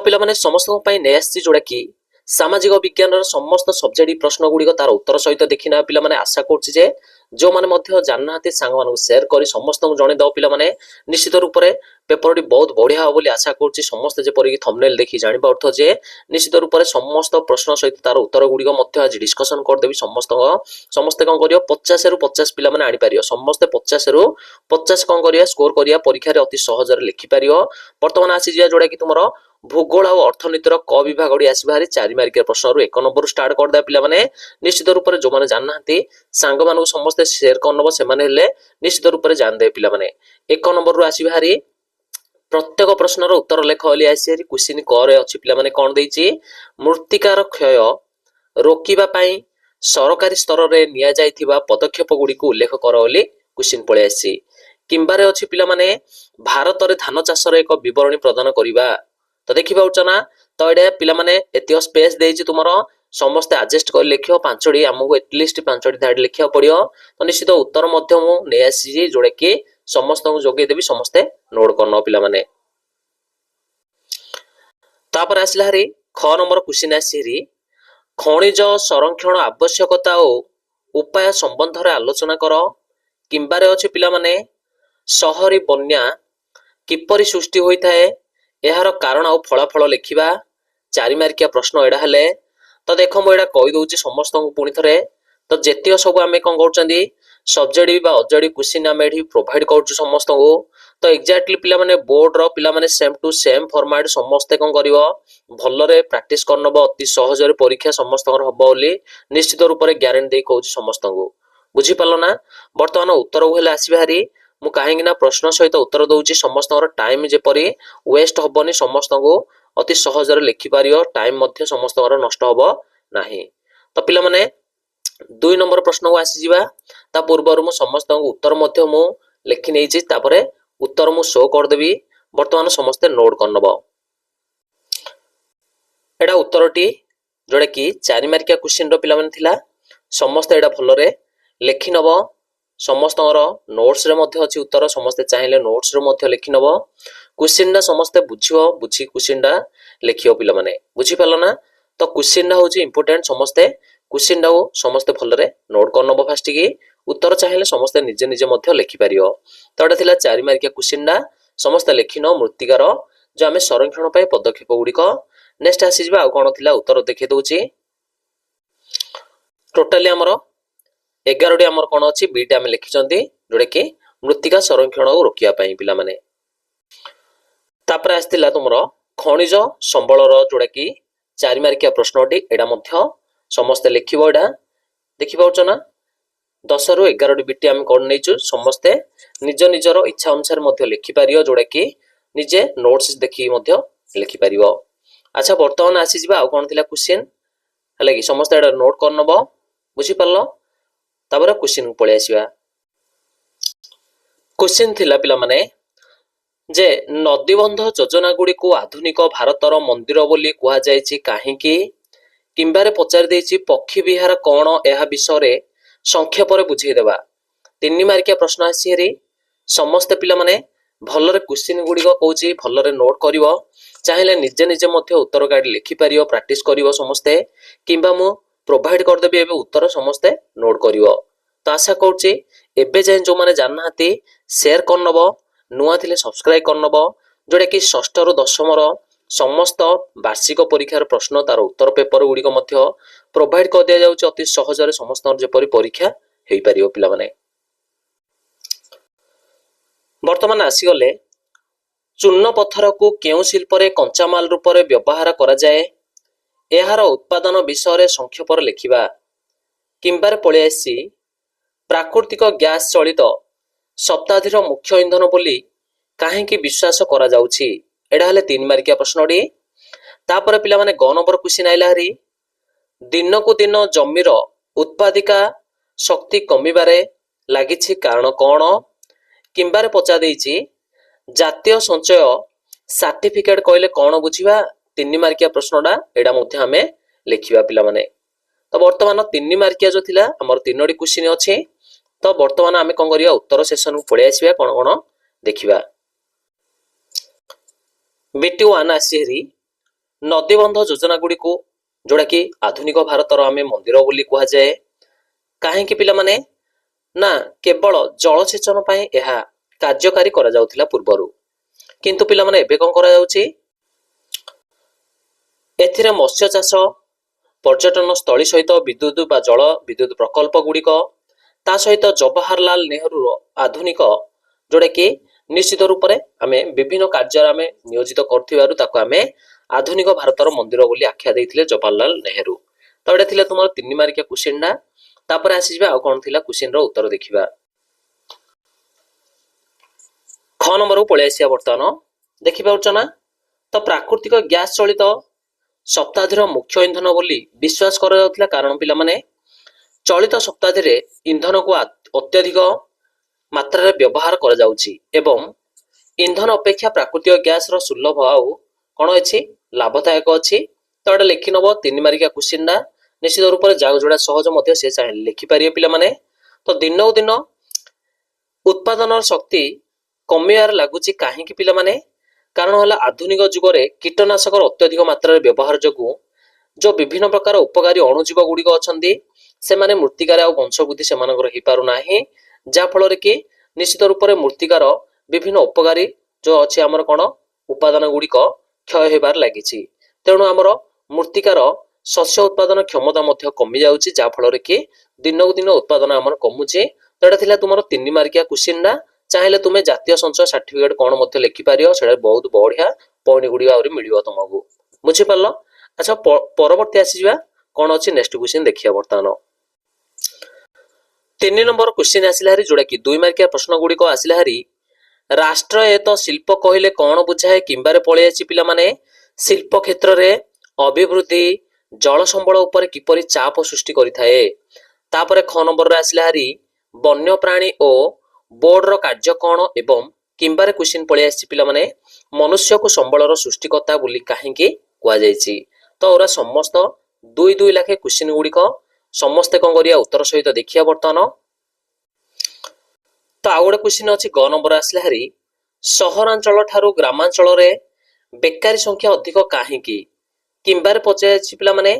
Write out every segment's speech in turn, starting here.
ପିଲାମାନେ ସମସ୍ତଙ୍କ ପାଇଁ ନେଇ ଆସିଛି ଯୋଉଟା କି ସାମାଜିକ ବିଜ୍ଞାନର ସମସ୍ତ ସବଜେକ୍ଟ ପ୍ରଶ୍ନ ଗୁଡିକ ତାର ଉତ୍ତର ସହିତ ଦେଖିନା ପିଲାମାନେ ଆଶା କରୁଛି ଯେ ଯୋଉମାନେ ମଧ୍ୟ ଜାଣିନାହାନ୍ତି ସାଙ୍ଗମାନଙ୍କୁ ସେୟାର କରି ସମସ୍ତଙ୍କୁ ଜଣେଇଦବ ପିଲାମାନେ ନିଶ୍ଚିତ ରୂପରେ ପେପରଟି ବହୁତ ବଢିଆ ହବ ବୋଲି ଆଶା କରୁଛି ସମସ୍ତେ ଯେପରିକି ଥମ୍ବନେଲ ଦେଖି ଜାଣିପାରୁଥିବ ଯେ ନିଶ୍ଚିତ ରୂପରେ ସମସ୍ତ ପ୍ରଶ୍ନ ସହିତ ତାର ଉତ୍ତର ଗୁଡିକ ମଧ୍ୟ ଆଜି ଡିସ୍କସନ କରିଦେବି ସମସ୍ତେ କଣ କରିବ 50 ରୁ 50 ପିଲାମାନେ ଆଣିପାରିବ ସମସ୍ତେ 50 ରୁ 50 କଣ କରିବା ସ୍କୋର କରିବା ପରୀକ୍ଷାରେ ଅତି ସହଜରେ ଲେଖିପାରିବ। ବର୍ତ୍ତମାନ ଆସିଯିବା ଯୋଉଟା କି ତୁମର ଭୂଗୋଳ ଆଉ ଅର୍ଥନୀତିର କ ବିଭାଗ ଆସିବା ଭାରି 4 ମାର୍କିଆ ପ୍ରଶ୍ନରୁ 1 ନମ୍ବରରୁ ଷ୍ଟାର୍ଟ କରିଦେବା ପିଲାମାନେ ନିଶ୍ଚିତ ରୂପରେ ଯୋଉମାନେ ଜାଣିନାହାନ୍ତି ସାଙ୍ଗମାନଙ୍କୁ ସମସ୍ତେ ସେୟାର କରିନବ ସେମାନେ ହେଲେ ନିଶ୍ଚିତ ରୂପରେ ଜାଣିଦେବେ ପିଲାମାନେ 1 ନମ୍ବରରୁ ଆସିବା ଭାରି ପ୍ରତ୍ୟେକ ପ୍ରଶ୍ନର ଉତ୍ତର ଲେଖ ବୋଲି ଆସିଛି କ୍ୱେଶ୍ଚିନ କରେ ଅଛି ପିଲାମାନେ କଣ ଦେଇଛି ମୃତ୍ତିକାର କ୍ଷୟ ରୋକିବା ପାଇଁ ସରକାରୀ ସ୍ତରରେ ନିଆଯାଇଥିବା ପଦକ୍ଷେପ ଗୁଡିକୁ ଉଲ୍ଲେଖ କର ବୋଲି କ୍ୱେଶ୍ଚିନ ପଳେଇ ଆସିଛି। କିମ୍ବାରେ ଅଛି ପିଲାମାନେ ଭାରତରେ ଧାନ ଚାଷର ଏକ ବିବରଣୀ ପ୍ରଦାନ କରିବା ତ ଦେଖିପାରୁଛ ନା ତ ଏଇଟା ପିଲାମାନେ ଏତିକ ସ୍ପେସ ଦେଇଛି ତୁମର ସମସ୍ତେ ଆଡଜଷ୍ଟ କରି ଲେଖିବ 5ଟି ଆମକୁ ଏଟଲିଷ୍ଟ 5ଟି ଧାଡି ଲେଖିବାକୁ ପଡିବ ତ ନିଶ୍ଚିତ ଉତ୍ତର ମଧ୍ୟ ମୁଁ ନେଇ ଆସିଛି ଯୋଉଟା କି ସମସ୍ତଙ୍କୁ ଯୋଗେଇଦେବି ସମସ୍ତେ ନୋଟ କରିନେବ ପିଲାମାନେ। ତାପରେ ଆସିଲା ହାରି 6 ନମ୍ବର କ୍ୱେଶ୍ଚିନ ଆସିଛି ଖଣିଜ ସଂରକ୍ଷଣ ଆବଶ୍ୟକତା ଓ ଉପାୟ ସମ୍ବନ୍ଧରେ ଆଲୋଚନା କର। କିମ୍ବାରେ ଅଛି ପିଲାମାନେ ସହରୀ ବନ୍ୟା କିପରି ସୃଷ୍ଟି ହୋଇଥାଏ ଏହାର କାରଣ ଆଉ ଫଳାଫଳ ଲେଖିବା 4 ମାର୍କିଆ ପ୍ରଶ୍ନ ଏଡା ହେଲେ ତ ଦେଖ ମୁଁ ଏଡା କହିଦଉଛି ସମସ୍ତଙ୍କୁ ପୁଣି ଥରେ ତ ଯେତିକ ସବୁ ଆମେ କଣ କରୁଛନ୍ତି ସବଜେକ୍ଟ ବା ଅଜେଡି କ୍ୱେଶ୍ଚିନ ଆମେ ଏଠି ପ୍ରୋଭାଇଡ କରୁଛୁ ସମସ୍ତଙ୍କୁ ତ ଏକ୍ଜାକ୍ଟଲି ପିଲାମାନେ ବୋର୍ଡର ପିଲାମାନେ ସେମ୍ ଟୁ ସେମ୍ ଫର୍ମାଟ ସମସ୍ତେ କଣ କରିବ ଭଲରେ ପ୍ରାକ୍ଟିସ କରିନବ ଅତି ସହଜରେ ପରୀକ୍ଷା ସମସ୍ତଙ୍କର ହବ ବୋଲି ନିଶ୍ଚିତ ରୂପରେ ଗ୍ୟାରେଣ୍ଟି ଦେଇ କହୁଛି ସମସ୍ତଙ୍କୁ ବୁଝିପାରିଲ ନା। ବର୍ତ୍ତମାନ ଉତ୍ତରକୁ ହେଲେ ଆସିବା ହାରି ମୁଁ କାହିଁକି ନା ପ୍ରଶ୍ନ ସହିତ ଉତ୍ତର ଦଉଛି ସମସ୍ତଙ୍କର ଟାଇମ ଯେପରି ୱେଷ୍ଟ ହବନି ସମସ୍ତଙ୍କୁ ଅତି ସହଜରେ ଲେଖିପାରିବ ଟାଇମ ମଧ୍ୟ ସମସ୍ତଙ୍କର ନଷ୍ଟ ହବ ନାହିଁ। ତ ପିଲାମାନେ 2 ନମ୍ବର ପ୍ରଶ୍ନକୁ ଆସିଯିବା ତା ପୂର୍ବରୁ ମୁଁ ସମସ୍ତଙ୍କୁ ଉତ୍ତର ମଧ୍ୟ ମୁଁ ଲେଖି ନେଇଛି ତାପରେ ଉତ୍ତର ମୁଁ ଶୋ କରିଦେବି ବର୍ତ୍ତମାନ ସମସ୍ତେ ନୋଟ କରିନେବ। ଏଟା ଉତ୍ତରଟି ଯୋଉଟା କି 4 ମାର୍କିଆ କ୍ୱେଶ୍ଚିନ ର ପିଲାମାନେ ଥିଲା ସମସ୍ତେ ଏଟା ଭଲରେ ଲେଖି ନବ ସମସ୍ତଙ୍କର ନୋଟ୍ସ ରେ ମଧ୍ୟ ଅଛି ଉତ୍ତର ସମସ୍ତେ ଚାହିଁଲେ ନୋଟ୍ସ ରେ ମଧ୍ୟ ଲେଖି ନବ କ୍ୱେଶ୍ଚିନ ଟା ସମସ୍ତେ ବୁଝିବ ବୁଝି କ୍ୱେଶ୍ଚିନ ଟା ଲେଖିବ ପିଲାମାନେ ବୁଝିପାରିଲ ନା। ତ କ୍ୱେଶ୍ଚିନ ଟା ହଉଛି ଇମ୍ପୋର୍ଟାଣ୍ଟ ସମସ୍ତେ କ୍ୱେଶ୍ଚିନ ଟାକୁ ସମସ୍ତେ ଭଲରେ ନୋଟ କରିନବ ଫାଷ୍ଟ କି ଉତ୍ତର ଚାହିଁଲେ ସମସ୍ତେ ନିଜେ ନିଜେ ମଧ୍ୟ ଲେଖିପାରିବ। ତ ଏଟା ଥିଲା 4 ମାର୍କିଆ କ୍ୱେଶ୍ଚିନ ଟା ସମସ୍ତେ ଲେଖିନ ମୃତ୍ତିକାର ଯୋଉ ଆମେ ସଂରକ୍ଷଣ ପାଇଁ ପଦକ୍ଷେପ ଗୁଡିକ। ନେକ୍ସଟ ଆସିଯିବା ଆଉ କଣ ଥିଲା ଉତ୍ତର ଦେଖେଇ ଦଉଛି ଟୋଟାଲି ଆମର 11ଟି ଆମର କଣ ଅଛି ବିଟା ଆମେ ଲେଖିଛନ୍ତି ଯୋଉଟା କି ମୃତ୍ତିକା ସଂରକ୍ଷଣ ରୋକିବା ପାଇଁ ପିଲାମାନେ। ତାପରେ ଆସିଥିଲା ତୁମର ଖଣିଜ ସମ୍ବଳର ଯୋଉଟା କି 4 ମାର୍କିଆ ପ୍ରଶ୍ନଟି ଏଟା ମଧ୍ୟ ସମସ୍ତେ ଲେଖିବ ଏଟା ଦେଖିପାରୁଛ ନା 10 ରୁ 11ଟି ବିଟି ଆମେ କଣ ନେଇଛୁ ସମସ୍ତେ ନିଜ ନିଜର ଇଚ୍ଛା ଅନୁସାରେ ମଧ୍ୟ ଲେଖିପାରିବ ଯୋଉଟା କି ନିଜେ ନୋଟ୍ସ ଦେଖିକି ମଧ୍ୟ ଲେଖିପାରିବ। ଆଚ୍ଛା ବର୍ତ୍ତମାନ ଆସିଯିବା ଆଉ କଣ ଥିଲା କ୍ୱେଶ୍ଚିନ ହେଲା କି ସମସ୍ତେ ଏଟା ନୋଟ କରିନବ ବୁଝିପାରିଲ ତାପରେ କ୍ୱେଶ୍ଚିନ ପଳେଇ ଆସିବା। କ୍ୱେଶ୍ଚିନ ଥିଲା ପିଲାମାନେ ଯେ ନଦୀବନ୍ଧ ଯୋଜନା ଗୁଡିକୁ ଆଧୁନିକ ଭାରତର ମନ୍ଦିର ବୋଲି କୁହାଯାଇଛି କାହିଁକି। କିମ୍ବାରେ ପଚାରି ଦେଇଛି ପକ୍ଷୀ ବିହାର କଣ ଏହା ବିଷୟରେ ସଂକ୍ଷେପରେ ବୁଝେଇଦେବା 3 ମାର୍କିଆ ପ୍ରଶ୍ନ ଆସିଛି ସମସ୍ତେ ପିଲାମାନେ ଭଲରେ କ୍ୱେଶ୍ଚିନ ଗୁଡିକ କହୁଛି ଭଲରେ ନୋଟ କରିବ ଚାହିଁଲେ ନିଜେ ନିଜେ ମଧ୍ୟ ଉତ୍ତର କାଢି ଲେଖିପାରିବ ପ୍ରାକ୍ଟିସ କରିବ ସମସ୍ତେ କିମ୍ବା ମୁଁ ପ୍ରୋଭାଇଡ କରିଦେବି ଏବେ ଉତ୍ତର ସମସ୍ତେ ନୋଟ କରିବ। ତ ଆଶା କରୁଛି ଏବେ ଯାଏ ଯୋଉମାନେ ଜାଣିନାହାନ୍ତି ସେୟାର କରିନବ ନୂଆ ଥିଲେ ସବସ୍କ୍ରାଇବ କରିନବ ଯୋଉଟା କି 6ଠ ରୁ 10ମର ସମସ୍ତ ବାର୍ଷିକ ପରୀକ୍ଷାର ପ୍ରଶ୍ନ ତାର ଉତ୍ତର ପେପର ଗୁଡିକ ମଧ୍ୟ ପ୍ରୋଭାଇଡ କରିଦିଆଯାଉଛି ଅତି ସହଜରେ ସମସ୍ତଙ୍କର ଯେପରି ପରୀକ୍ଷା ହେଇପାରିବ ପିଲାମାନେ। ବର୍ତ୍ତମାନ ଆସିଗଲେ ଚୂନ ପଥରକୁ କେଉଁ ଶିଳ୍ପରେ କଞ୍ଚାମାଲ ରୂପରେ ବ୍ୟବହାର କରାଯାଏ ଏହାର ଉତ୍ପାଦନ ବିଷୟରେ ସଂକ୍ଷେପରେ ଲେଖିବା। କିମ୍ବାରେ ପଳେଇ ଆସିଛି ପ୍ରାକୃତିକ ଗ୍ୟାସ ଚଳିତ ଶତାବ୍ଦୀର ମୁଖ୍ୟ ଇନ୍ଧନ ବୋଲି କାହିଁକି ବିଶ୍ୱାସ କରାଯାଉଛି ଏଟା ହେଲେ 3 ମାର୍କିଆ ପ୍ରଶ୍ନଟି। ତାପରେ ପିଲାମାନେ 1 ନମ୍ବର କ୍ୱେଶ୍ଚିନ ଆଇଲା ହାରି ଦିନକୁ ଦିନ ଜମିର ଉତ୍ପାଦିକା ଶକ୍ତି କମିବାରେ ଲାଗିଛି କାରଣ କଣ। କିମ୍ବାରେ ପଚାରି ଦେଇଛି ଜାତୀୟ ସଞ୍ଚୟ ସାର୍ଟିଫିକେଟ କହିଲେ କଣ ବୁଝିବା 3 ମାର୍କିଆ ପ୍ରଶ୍ନଟା ଏଟା ମଧ୍ୟ ଆମେ ଲେଖିବା ପିଲାମାନେ। ତ ବର୍ତ୍ତମାନ 3 ମାର୍କିଆ ଯୋଉ ଥିଲା ଆମର 3ଟି କ୍ୱେଶ୍ଚିନ ଅଛି ତ ବର୍ତ୍ତମାନ ଆମେ କଣ କରିବା ଉତ୍ତର ସେସନକୁ ପଳେଇ ଆସିବା କଣ କଣ ଦେଖିବା। ବିଟି 1 ଆସିଛି ନଦୀବନ୍ଧ ଯୋଜନା ଗୁଡ଼ିକୁ ଯୋଉଟା କି ଆଧୁନିକ ଭାରତର ଆମେ ମନ୍ଦିର ବୋଲି କୁହାଯାଏ। କାହିଁକି ପିଲାମାନେ? ନା କେବଳ ଜଳସେଚନ ପାଇଁ ଏହା କାର୍ଯ୍ୟକାରୀ କରାଯାଉଥିଲା ପୂର୍ବରୁ, କିନ୍ତୁ ପିଲାମାନେ ଏବେ କଣ କରାଯାଉଛି? ଏଥିରେ ମତ୍ସ୍ୟ ଚାଷ, ପର୍ଯ୍ୟଟନ ସ୍ଥଳୀ ସହିତ ବିଦ୍ୟୁତ ବା ଜଳ ବିଦ୍ୟୁତ ପ୍ରକଳ୍ପ ଗୁଡ଼ିକ, ତା ସହିତ ଜବାହରଲାଲ ନେହେରୁର ଆଧୁନିକ ଯୋଉଟା କି ନିଶ୍ଚିତ ରୂପରେ ଆମେ ବିଭିନ୍ନ କାର୍ଯ୍ୟରେ ଆମେ ନିୟୋଜିତ କରୁଥିବାରୁ ତାକୁ ଆମେ ଆଧୁନିକ ଭାରତର ମନ୍ଦିର ବୋଲି ଆଖ୍ୟା ଦେଇଥିଲେ ଜବାହରଲାଲ ନେହେରୁ। ତ ଏଇଟା ଥିଲା ତୁମର 3 ମାର୍କିଆ କ୍ୱେଶ୍ଚିନ୍ଟା। ତାପରେ ଆସିଯିବା ଆଉ କଣ ଥିଲା କ୍ୱେଶ୍ଚିନ୍ର ଉତ୍ତର ଦେଖିବା। ଖ ନମ୍ବରକୁ ପଳେଇ ଆସିବା ବର୍ତ୍ତମାନ। ଦେଖିପାରୁଛ ନା? ତ ପ୍ରାକୃତିକ ଗ୍ୟାସ ଚଳିତ ଶତାବ୍ଦୀର ମୁଖ୍ୟ ଇନ୍ଧନ ବୋଲି ବିଶ୍ୱାସ କରାଯାଉଥିଲା, କାରଣ ପିଲାମାନେ ଚଳିତ ଶତାବ୍ଦୀରେ ଇନ୍ଧନକୁ ଅତ୍ୟଧିକ ମାତ୍ରାରେ ବ୍ୟବହାର କରାଯାଉଛି ଏବଂ ଇନ୍ଧନ ଅପେକ୍ଷା ପ୍ରାକୃତିକ ଗ୍ୟାସର ସୁଲଭ ଆଉ କଣ ଅଛି? ଲାଭଦାୟକ ଅଛି। ତ ଏଇଟା ଲେଖି ନବ 3 ମାର୍କିଆ କ୍ୱେଶ୍ଚିନ୍ଟା। ନିଶ୍ଚିତ ରୂପରେ ଯାଉ ଯୋଉଟା ସହଜ ମଧ୍ୟ ସେ ଚାହିଁଲେ ଲେଖିପାରିବେ ପିଲାମାନେ। ତ ଦିନକୁ ଦିନ ଉତ୍ପାଦନର ଶକ୍ତି କମିବାରେ ଲାଗୁଛି। କାହିଁକି ପିଲାମାନେ? କାରଣ ହେଲା ଆଧୁନିକ ଯୁଗରେ କୀଟନାଶକର ଅତ୍ୟଧିକ ମାତ୍ରାରେ ବ୍ୟବହାର ଯୋଗୁଁ ଯୋଉ ବିଭିନ୍ନ ପ୍ରକାର ଉପକାରୀ ଅଣୁଜୀବ ଗୁଡ଼ିକ ଅଛନ୍ତି ସେମାନେ ମୃତ୍ତିକାରେ ଆଉ ବଂଶବୃଦ୍ଧି ସେମାନଙ୍କର ହେଇପାରୁନାହିଁ, ଯାହା ଫଳରେ କି ନିଶ୍ଚିତ ରୂପରେ ମୃତ୍ତିକାର ବିଭିନ୍ନ ଉପକାରୀ ଯୋଉ ଅଛି ଆମର କଣ ଉପାଦାନ ଗୁଡ଼ିକ କ୍ଷୟ ହେବାରେ ଲାଗିଛି। ତେଣୁ ଆମର ମୃତ୍ତିକାର ଶସ୍ୟ ଉତ୍ପାଦନ କ୍ଷମତା ମଧ୍ୟ କମି ଯାଉଛି, ଯାହା ଫଳରେ କି ଦିନକୁ ଦିନ ଉତ୍ପାଦନ ଆମର କମୁଛି। ତ ଏଟା ଥିଲା ତୁମର 3 ମାର୍କିଆ କ୍ୱେଶ୍ଚିନ୍ଟା। ଚାହିଁଲେ ତୁମେ ଜାତୀୟ ସଞ୍ଚୟ ସାର୍ଟିଫିକେଟ କଣ ମଧ୍ୟ ଲେଖିପାରିବ, ସେଟା ବହୁତ ବଢିଆ ପଏଣ୍ଟ ଗୁଡ଼ିକ ଆହୁରି ମିଳିବ ତମକୁ। ବୁଝିପାରିଲ? ଆଚ୍ଛା ପରବର୍ତ୍ତୀ ଆସିଯିବା କଣ ଅଛି ନେକ୍ସଟ କ୍ୱେଶ୍ଚିନ୍ ଦେଖିବା ବର୍ତ୍ତମାନ। 3 ନମ୍ବର କ୍ୱେଶ୍ଚିନ୍ ଆସିଲା ହାରି, ଯୋଉଟା କି 2 ମାର୍କିଆ ପ୍ରଶ୍ନ ଗୁଡ଼ିକ ଆସିଲା ହାରି। ରାଷ୍ଟ୍ରାୟତ୍ତ ଶିଳ୍ପ କହିଲେ କଣ ବୁଝାଏ? କିମ୍ବାରେ ପଳେଇ ଆସିଛି ପିଲାମାନେ। ଶିଳ୍ପ କ୍ଷେତ୍ରରେ ଅଭିବୃଦ୍ଧି ଜଳ ସମ୍ବଳ ଉପରେ କିପରି ଚାପ ସୃଷ୍ଟି କରିଥାଏ। ତାପରେ ଖ ନମ୍ବରରେ ଆସିଲା ହାରି ବନ୍ୟପ୍ରାଣୀ ଓ ବୋର୍ଡର କାର୍ଯ୍ୟ କଣ ଏବଂ କିମ୍ବାରେ କ୍ୱେଶ୍ଚିନ୍ ପଳେଇ ଆସିଛି ପିଲାମାନେ ମନୁଷ୍ୟକୁ ସମ୍ବଳର ସୃଷ୍ଟିକର୍ତ୍ତା ବୋଲି କାହିଁକି କୁହାଯାଇଛି। ତ ଓରା ସମସ୍ତ 2 ଲେଖେ କ୍ୱେଶ୍ଚିନ୍ ଗୁଡ଼ିକ ସମସ୍ତେ କଣ କରିବା ଉତ୍ତର ସହିତ ଦେଖିବା ବର୍ତ୍ତମାନ। ତ ଆଉ ଗୋଟେ କ୍ୱେଶ୍ଚିନ୍ ଅଛି ଗ ନମ୍ବର ଆସିଲା ହାରି ସହରାଞ୍ଚଳ ଠାରୁ ଗ୍ରାମାଞ୍ଚଳରେ ବେକାରୀ ସଂଖ୍ୟା ଅଧିକ କାହିଁକି? କିମ୍ବାରେ ପଚାରିଛି ପିଲାମାନେ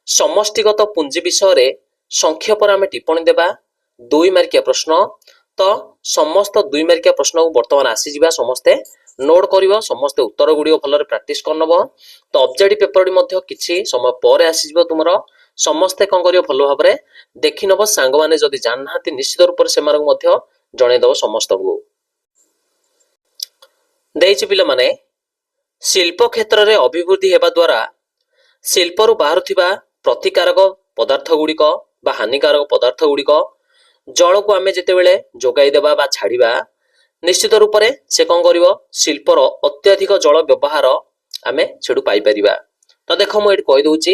ସମଷ୍ଟିଗତ ପୁଞ୍ଜି ବିଷୟରେ ସଂକ୍ଷେପରେ ଆମେ ଟିପ୍ପଣୀ ଦେବା। 2 ମାର୍କିଆ ପ୍ରଶ୍ନ। ତ ସମସ୍ତ 2 ମାର୍କିଆ ପ୍ରଶ୍ନକୁ ବର୍ତ୍ତମାନ ଆସିଯିବା, ସମସ୍ତେ ନୋଟ୍ କରିବ, ସମସ୍ତେ ଉତ୍ତର ଗୁଡ଼ିକ ଭଲରେ ପ୍ରାକ୍ଟିସ କରିନବ। ତ ଅବଜେକ୍ଟିଭ ପେପରଟି ମଧ୍ୟ କିଛି ସମୟ ପରେ ଆସିଯିବ ତୁମର, ସମସ୍ତେ କଣ କରିବ ଭଲ ଭାବରେ ଦେଖିନବ। ସାଙ୍ଗମାନେ ଯଦି ଜାଣିନାହାନ୍ତି ନିଶ୍ଚିତ ରୂପରେ ସେମାନଙ୍କୁ ମଧ୍ୟ ଜଣେଇଦବ ସମସ୍ତଙ୍କୁ। ଦେଇଛି ପିଲାମାନେ ଶିଳ୍ପ କ୍ଷେତ୍ରରେ ଅଭିବୃଦ୍ଧି ହେବା ଦ୍ୱାରା ଶିଳ୍ପରୁ ବାହାରୁଥିବା ପ୍ରତିକାରକ ପଦାର୍ଥ ଗୁଡ଼ିକ ବା ହାନିକାରକ ପଦାର୍ଥ ଗୁଡ଼ିକ ଜଳକୁ ଆମେ ଯେତେବେଳେ ଯୋଗାଇ ଦେବା ବା ଛାଡ଼ିବା ନିଶ୍ଚିତ ରୂପରେ ସେ କଣ କରିବ? ଶିଳ୍ପର ଅତ୍ୟଧିକ ଜଳ ବ୍ୟବହାର ଆମେ ସେଠୁ ପାଇପାରିବା। ତ ଦେଖ ମୁଁ ଏଠି କହିଦଉଛି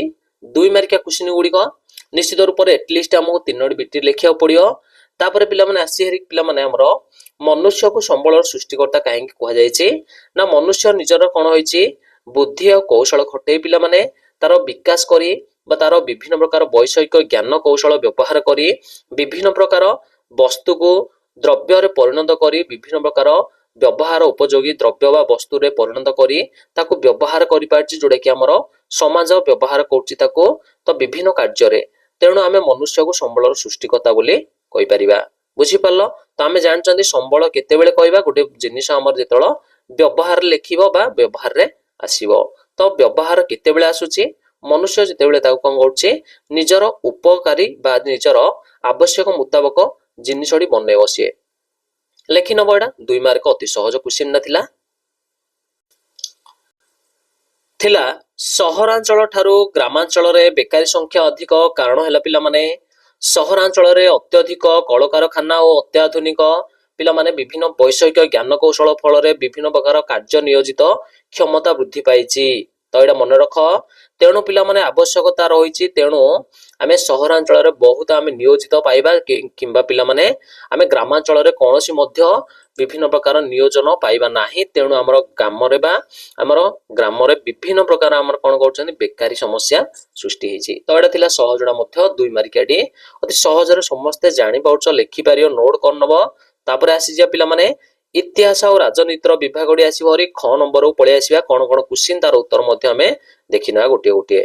2 ମାର୍କିଆ କ୍ୱେଶ୍ଚିନ୍ ଗୁଡ଼ିକ ନିଶ୍ଚିତ ରୂପରେ ଏଟଲିଷ୍ଟ ଆମକୁ 3ଟି ବିଟି ଲେଖିବାକୁ ପଡ଼ିବ। ତାପରେ ପିଲାମାନେ ଆସି ହେରି ପିଲାମାନେ ଆମର ମନୁଷ୍ୟକୁ ସମ୍ବଳର ସୃଷ୍ଟିକର୍ତ୍ତା କାହିଁକି କୁହାଯାଇଛି? ନା ମନୁଷ୍ୟ ନିଜର କଣ ହୋଇଛି ବୁଦ୍ଧି ଆଉ କୌଶଳ ଖଟେଇ ପିଲାମାନେ ତାର ବିକାଶ କରି ବା ତାର ବିଭିନ୍ନ ପ୍ରକାର ବୈଷୟିକ ଜ୍ଞାନ କୌଶଳ ବ୍ୟବହାର କରି ବିଭିନ୍ନ ପ୍ରକାର ବସ୍ତୁକୁ ଦ୍ରବ୍ୟରେ ପରିଣତ କରି ବିଭିନ୍ନ ପ୍ରକାର ବ୍ୟବହାର ଉପଯୋଗୀ ଦ୍ରବ୍ୟ ବା ବସ୍ତୁରେ ପରିଣତ କରି ତାକୁ ବ୍ୟବହାର କରିପାରିଛି, ଯୋଉଟା କି ଆମର ସମାଜ ବ୍ୟବହାର କରୁଛି ତାକୁ ତ ବିଭିନ୍ନ କାର୍ଯ୍ୟରେ। ତେଣୁ ଆମେ ମନୁଷ୍ୟକୁ ସମ୍ବଳର ସୃଷ୍ଟିକର୍ତ୍ତା ବୋଲି କହିପାରିବା। ବୁଝିପାରିଲ? ତ ଆମେ ଜାଣିଛନ୍ତି ସମ୍ବଳ କେତେବେଳେ କହିବା ଗୋଟେ ଜିନିଷ ଆମର ଯେତେବେଳେ ବ୍ୟବହାର ଲେଖିବ ବା ବ୍ୟବହାରରେ ଆସିବ। ତ ବ୍ୟବହାର କେତେବେଳେ ଆସୁଛି? ମନୁଷ୍ୟ ଯେତେବେଳେ ତାକୁ କଣ କରୁଛି ନିଜର ଉପକାରୀ ବା ନିଜର ଆବଶ୍ୟକ ମୁତାବକ ଜିନିଷଟି ବନେଇବ ସିଏ। ଲେଖି ନବ, ଏଇଟା 2 ମାର୍କ ଅତି ସହଜ କ୍ୱେଶ୍ଚିନ୍ ଥିଲା। ସହରାଞ୍ଚଳ ଠାରୁ ଗ୍ରାମାଞ୍ଚଳରେ ବେକାରୀ ସଂଖ୍ୟା ଅଧିକ କାରଣ ହେଲା ପିଲାମାନେ ସହରାଞ୍ଚଳରେ ଅତ୍ୟଧିକ କଳକାରଖାନା ଓ ଅତ୍ୟାଧୁନିକ ପିଲାମାନେ ବିଭିନ୍ନ ବୈଷୟିକ ଜ୍ଞାନ କୌଶଳ ଫଳରେ ବିଭିନ୍ନ ପ୍ରକାର କାର୍ଯ୍ୟ ନିୟୋଜିତ କ୍ଷମତା ବୃଦ୍ଧି ପାଇଛି। ତ ଏଇଟା ମନେ ରଖ। ତେଣୁ ପିଲାମାନେ ଆବଶ୍ୟକତା ରହିଛି, ତେଣୁ ଆମେ ସହରାଞ୍ଚଳରେ ବହୁତ ଆମେ ନିୟୋଜିତ ପାଇବା କିମ୍ବା ପିଲାମାନେ ଆମେ ଗ୍ରାମାଞ୍ଚଳରେ କୌଣସି ମଧ୍ୟ ବିଭିନ୍ନ ପ୍ରକାର ନିୟୋଜନ ପାଇବା ନାହିଁ। ତେଣୁ ଆମର ଗ୍ରାମରେ ବିଭିନ୍ନ ପ୍ରକାର ଆମର କଣ କରୁଛନ୍ତି ବେକାରୀ ସମସ୍ୟା ସୃଷ୍ଟି ହେଇଛି। ତ ଏଇଟା ଥିଲା ସହଜଟା ମଧ୍ୟ 2 ମାର୍କିଆଟି ଅତି ସହଜରେ ସମସ୍ତେ ଜାଣିପାରୁଛ, ଲେଖିପାରିବ, ନୋଟ୍ କରିନବ। ତାପରେ ଆସିଯିବା ପିଲାମାନେ ଇତିହାସ ଆଉ ରାଜନୀତିର ବିଭାଗଟି ଆସିବ খ ନମ୍ବରକୁ ପଳେଇ ଆସିବା। କଣ କଣ କ୍ୱେଶ୍ଚିନ୍ ତାର ଉତ୍ତର ମଧ୍ୟ ଆମେ ଦେଖିନେବା ଗୋଟିଏ ଗୋଟିଏ।